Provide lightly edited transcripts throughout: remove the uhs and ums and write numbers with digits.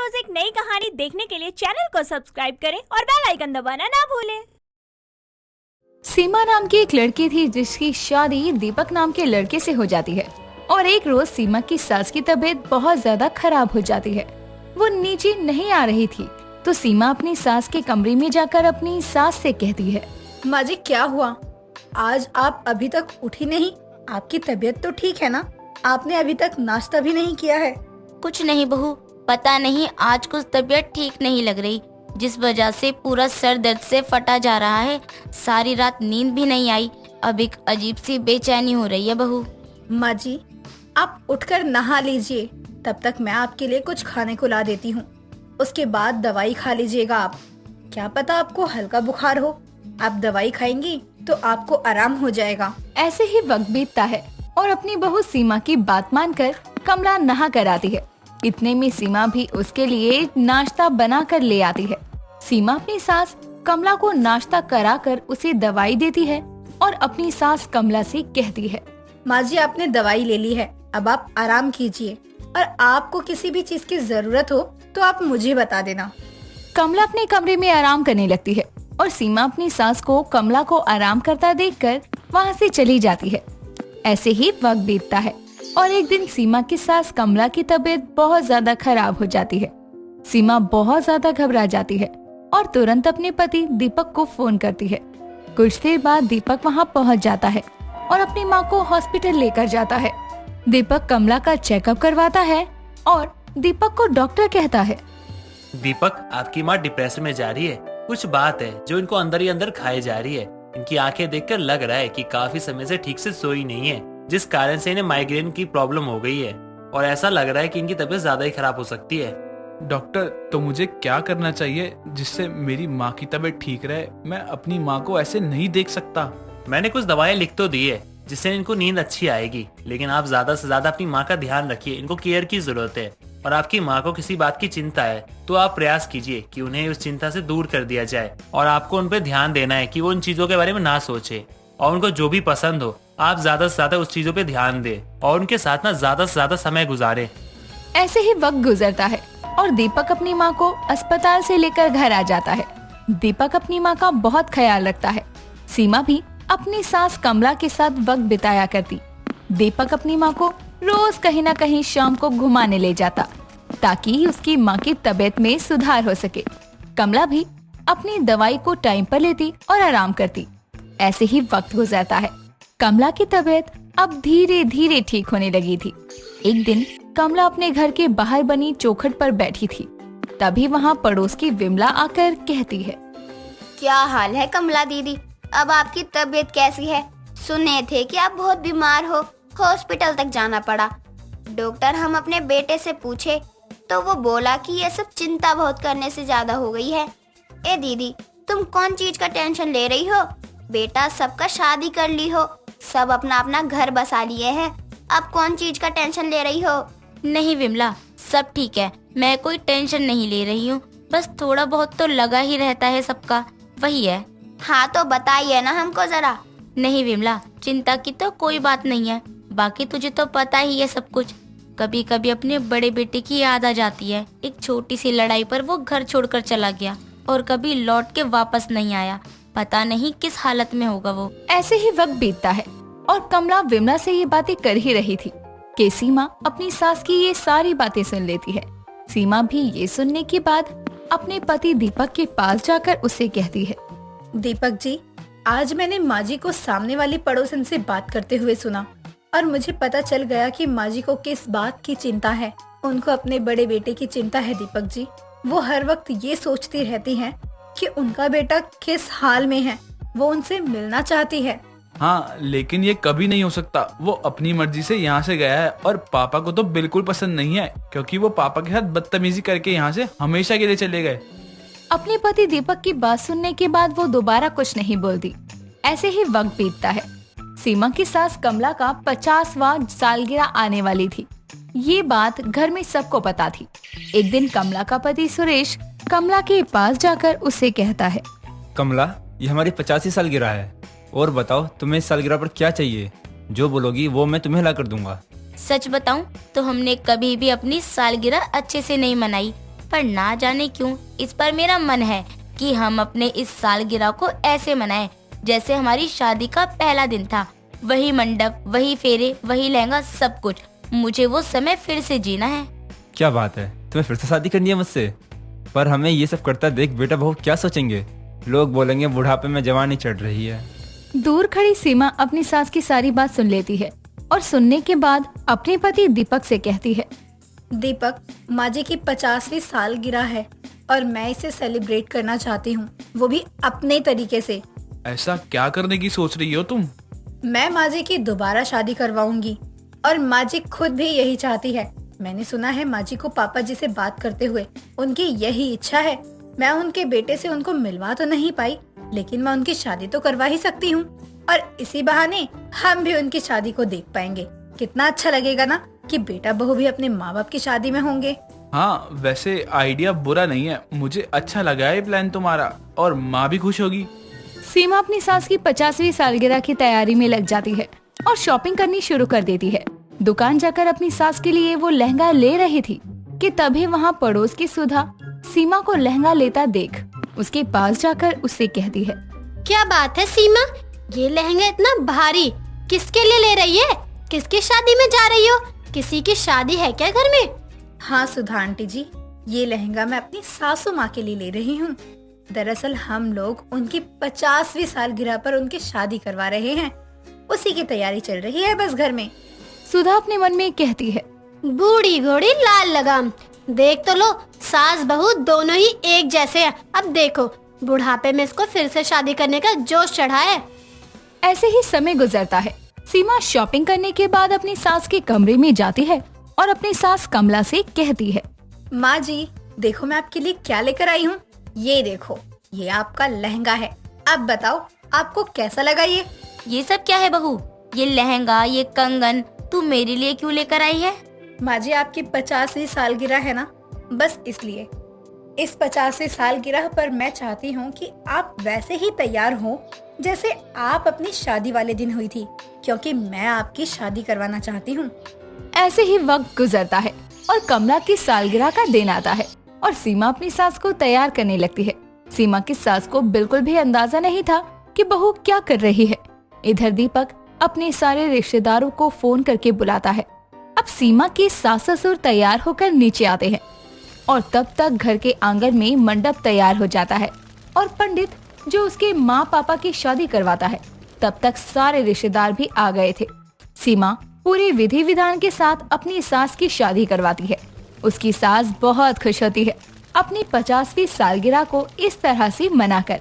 रोज एक नई कहानी देखने के लिए चैनल को सब्सक्राइब करें और बेल आइकन दबाना ना भूलें। सीमा नाम की एक लड़की थी जिसकी शादी दीपक नाम के लड़के से हो जाती है और एक रोज सीमा की सास की तबीयत बहुत ज्यादा खराब हो जाती है। वो नीचे नहीं आ रही थी तो सीमा अपनी सास के कमरे में जाकर अपनी सास से कहती है, माँ जी क्या हुआ? आज आप अभी तक उठी नहीं? आपकी तबीयत तो ठीक है ना? आपने अभी तक नाश्ता भी नहीं किया है। कुछ नहीं बहू, पता नहीं आज कुछ तबीयत ठीक नहीं लग रही, जिस वजह से पूरा सर दर्द से फटा जा रहा है। सारी रात नींद भी नहीं आई। अब एक अजीब सी बेचैनी हो रही है बहू। माँ जी आप उठकर नहा लीजिए, तब तक मैं आपके लिए कुछ खाने को ला देती हूँ। उसके बाद दवाई खा लीजिएगा आप। क्या पता आपको हल्का बुखार हो, आप दवाई खाएंगी तो आपको आराम हो जाएगा। ऐसे ही वक्त बीतता है और अपनी बहू सीमा की बात मानकर कमला नहा कर आती है। इतने में सीमा भी उसके लिए नाश्ता बना कर ले आती है। सीमा अपनी सास कमला को नाश्ता कराकर उसे दवाई देती है और अपनी सास कमला से कहती है, माँ जी आपने दवाई ले ली है, अब आप आराम कीजिए और आपको किसी भी चीज की जरूरत हो तो आप मुझे बता देना। कमला अपने कमरे में आराम करने लगती है और सीमा अपनी सास को कमला को आराम करता देखकर वहाँ से चली जाती है। ऐसे ही वक्त बीतता है और एक दिन सीमा की सास कमला की तबीयत बहुत ज्यादा खराब हो जाती है। सीमा बहुत ज्यादा घबरा जाती है और तुरंत अपने पति दीपक को फोन करती है। कुछ देर बाद दीपक वहाँ पहुँच जाता है और अपनी माँ को हॉस्पिटल लेकर जाता है। दीपक कमला का चेकअप करवाता है और दीपक को डॉक्टर कहता है, दीपक आपकी माँ डिप्रेशन में जा रही है। कुछ बात है जो इनको अंदर ही अंदर खाई जा रही है। इनकी आंखें देखकर लग रहा है कि काफी समय से ठीक से सोई नहीं है, जिस कारण से इन्हें माइग्रेन की प्रॉब्लम हो गई है और ऐसा लग रहा है कि इनकी तबीयत ज्यादा ही खराब हो सकती है। डॉक्टर तो मुझे क्या करना चाहिए जिससे मेरी माँ की तबीयत ठीक रहे? मैं अपनी माँ को ऐसे नहीं देख सकता। मैंने कुछ दवाएं लिख तो दी है जिससे इनको नींद अच्छी आएगी, लेकिन आप ज्यादा से ज्यादा अपनी माँ का ध्यान रखिए। इनको केयर की जरूरत है और आपकी माँ को किसी बात की चिंता है तो आप प्रयास कीजिए कि उन्हें उस चिंता से दूर कर दिया जाए और आपको उन पर ध्यान देना है कि वो उन चीजों के बारे में ना सोचे और उनको जो भी पसंद हो आप ज्यादा से ज्यादा उस चीजों पे ध्यान दें और उनके साथ ना ज्यादा से ज्यादा समय गुजारें। ऐसे ही वक्त गुजरता है और दीपक अपनी माँ को अस्पताल से लेकर घर आ जाता है। दीपक अपनी माँ का बहुत ख्याल रखता है। सीमा भी अपनी सास कमला के साथ वक्त बिताया करती। दीपक अपनी माँ को रोज कहीं न कहीं शाम को घुमाने ले जाता ताकि उसकी माँ की तबीयत में सुधार हो सके। कमला भी अपनी दवाई को टाइम पर लेती और आराम करती। ऐसे ही वक्त गुजरता है। कमला की तबीयत अब धीरे धीरे ठीक होने लगी थी। एक दिन कमला अपने घर के बाहर बनी चौखट पर बैठी थी। तभी वहाँ पड़ोस की विमला आकर कहती है, क्या हाल है कमला दीदी? अब आपकी तबीयत कैसी है? सुने थे कि आप बहुत बीमार हो, हॉस्पिटल तक जाना पड़ा। डॉक्टर हम अपने बेटे से पूछे तो वो बोला कि ये सब चिंता बहुत करने से ज्यादा हो गई है। ए दीदी तुम कौन चीज का टेंशन ले रही हो? बेटा सबका शादी कर ली हो, सब अपना अपना घर बसा लिए हैं, अब कौन चीज का टेंशन ले रही हो? नहीं विमला, सब ठीक है, मैं कोई टेंशन नहीं ले रही हूँ, बस थोड़ा बहुत तो लगा ही रहता है सबका, वही है। हाँ तो बताइए ना हमको जरा। नहीं विमला, चिंता की तो कोई बात नहीं है, बाकी तुझे तो पता ही है सब कुछ। कभी कभी अपने बड़े बेटे की याद आ जाती है। एक छोटी सी लड़ाई पर वो घर छोड़कर चला गया और कभी लौट के वापस नहीं आया। पता नहीं किस हालत में होगा वो। ऐसे ही वक्त बीतता है और कमला विमला से ये बातें कर ही रही थी कि सीमा अपनी सास की ये सारी बातें सुन लेती है। सीमा भी ये सुनने के बाद अपने पति दीपक के पास जाकर उससे कहती है, दीपक जी आज मैंने माँ जी को सामने वाली पड़ोसन से बात करते हुए सुना और मुझे पता चल गया कि माँ जी को किस बात की चिंता है। उनको अपने बड़े बेटे की चिंता है दीपक जी। वो हर वक्त ये सोचती रहती हैं कि उनका बेटा किस हाल में है, वो उनसे मिलना चाहती है। हाँ लेकिन ये कभी नहीं हो सकता। वो अपनी मर्जी से यहाँ से गया है और पापा को तो बिल्कुल पसंद नहीं है, क्योंकि वो पापा के साथ बदतमीजी करके यहाँ से हमेशा के लिए चले गए। अपने पति दीपक की बात सुनने के बाद वो दोबारा कुछ नहीं बोलती। ऐसे ही वक्त बीतता है। सीमा की सास कमला का 50वां सालगिरह आने वाली थी। ये बात घर में सबको पता थी। एक दिन कमला का पति सुरेश कमला के पास जाकर उससे कहता है, कमला ये हमारी 50वीं सालगिरह है और बताओ तुम्हें इस सालगिरह पर क्या चाहिए? जो बोलोगी वो मैं तुम्हें ला कर दूंगा। सच बताऊं तो हमने कभी भी अपनी सालगिरह अच्छे से नहीं मनाई। पर ना जाने क्यों इस पर मेरा मन है कि हम अपने इस सालगिरह को ऐसे मनाएं जैसे हमारी शादी का पहला दिन था। वही मंडप, वही फेरे, वही लहंगा, सब कुछ। मुझे वो समय फिर से जीना है। क्या बात है, तुम्हें फिर से शादी करनी है मुझसे? पर हमें ये सब करता देख बेटा बहू क्या सोचेंगे? लोग बोलेंगे बुढ़ापे में जवानी चढ़ रही है। दूर खड़ी सीमा अपनी सास की सारी बात सुन लेती है और सुनने के बाद अपने पति दीपक से कहती है, दीपक, माँ जी की 50वीं सालगिरह है और मैं इसे सेलिब्रेट करना चाहती हूँ, वो भी अपने तरीके से। ऐसा क्या करने की सोच रही हो तुम? मैं माँ जी की दोबारा शादी करवाऊंगी और माँ जी खुद भी यही चाहती है। मैंने सुना है माँ जी को पापा जी से बात करते हुए उनकी यही इच्छा है। मैं उनके बेटे से उनको मिलवा तो नहीं पाई, लेकिन मैं उनकी शादी तो करवा ही सकती हूँ और इसी बहाने हम भी उनकी शादी को देख पाएंगे। कितना अच्छा लगेगा ना कि बेटा बहू भी अपने माँ बाप की शादी में होंगे। हाँ, वैसे आइडिया बुरा नहीं है, मुझे अच्छा लगा ये प्लान तुम्हारा, और माँ भी खुश होगी। सीमा अपनी सास की 50वीं सालगिरह की तैयारी में लग जाती है और शॉपिंग करनी शुरू कर देती है। दुकान जाकर अपनी सास के लिए वो लहंगा ले रही थी कि तभी वहाँ पड़ोस की सुधा सीमा को लहंगा लेता देख उसके पास जाकर उससे कहती है, क्या बात है सीमा, ये लहंगा इतना भारी किसके लिए ले रही है? किसकी शादी में जा रही हो? किसी की शादी है क्या घर में? हाँ सुधा आंटी जी, ये लहंगा मैं अपनी सासू माँ के लिए ले रही हूँ। दरअसल हम लोग उनकी 50वीं सालगिरह पर उनकी शादी करवा रहे हैं, उसी की तैयारी चल रही है बस घर में। सुधा अपने मन में कहती है, बूढ़ी घोड़ी लाल लगाम, देख तो लो, सास बहू दोनों ही एक जैसे हैं। अब देखो बुढ़ापे में इसको फिर से शादी करने का जोश चढ़ा है। ऐसे ही समय गुजरता है। सीमा शॉपिंग करने के बाद अपनी सास के कमरे में जाती है और अपनी सास कमला से कहती है, माँ जी देखो मैं आपके लिए क्या लेकर आई हूँ। ये देखो, ये आपका लहंगा है। अब बताओ आपको कैसा लगा ये सब क्या है बहू? ये लहंगा, ये कंगन तू मेरे लिए क्यों लेकर आई है? माँ जी आपकी 50वीं सालगिरह है ना, बस इसलिए। इस 50वीं सालगिरह पर मैं चाहती हूँ कि आप वैसे ही तैयार हो जैसे आप अपनी शादी वाले दिन हुई थी, क्योंकि मैं आपकी शादी करवाना चाहती हूँ। ऐसे ही वक्त गुजरता है और कमला की सालगिरह का दिन आता है और सीमा अपनी सास को तैयार करने लगती है। सीमा की सास को बिल्कुल भी अंदाजा नहीं था कि बहू क्या कर रही है। इधर दीपक अपने सारे रिश्तेदारों को फोन करके बुलाता है। अब सीमा के सास ससुर तैयार होकर नीचे आते हैं और तब तक घर के आंगन में मंडप तैयार हो जाता है और पंडित जो उसके माँ पापा की शादी करवाता है, तब तक सारे रिश्तेदार भी आ गए थे। सीमा पूरे विधि विधान के साथ अपनी सास की शादी करवाती है। उसकी सास बहुत खुश होती है अपनी 50वीं सालगिरह को इस तरह से मनाकर,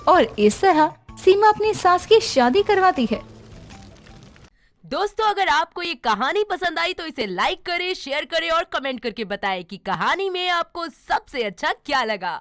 और इस तरह सीमा अपनी सास की शादी करवाती है। दोस्तों, अगर आपको ये कहानी पसंद आई तो इसे लाइक करें, शेयर करें और कमेंट करके बताएं कि कहानी में आपको सबसे अच्छा क्या लगा।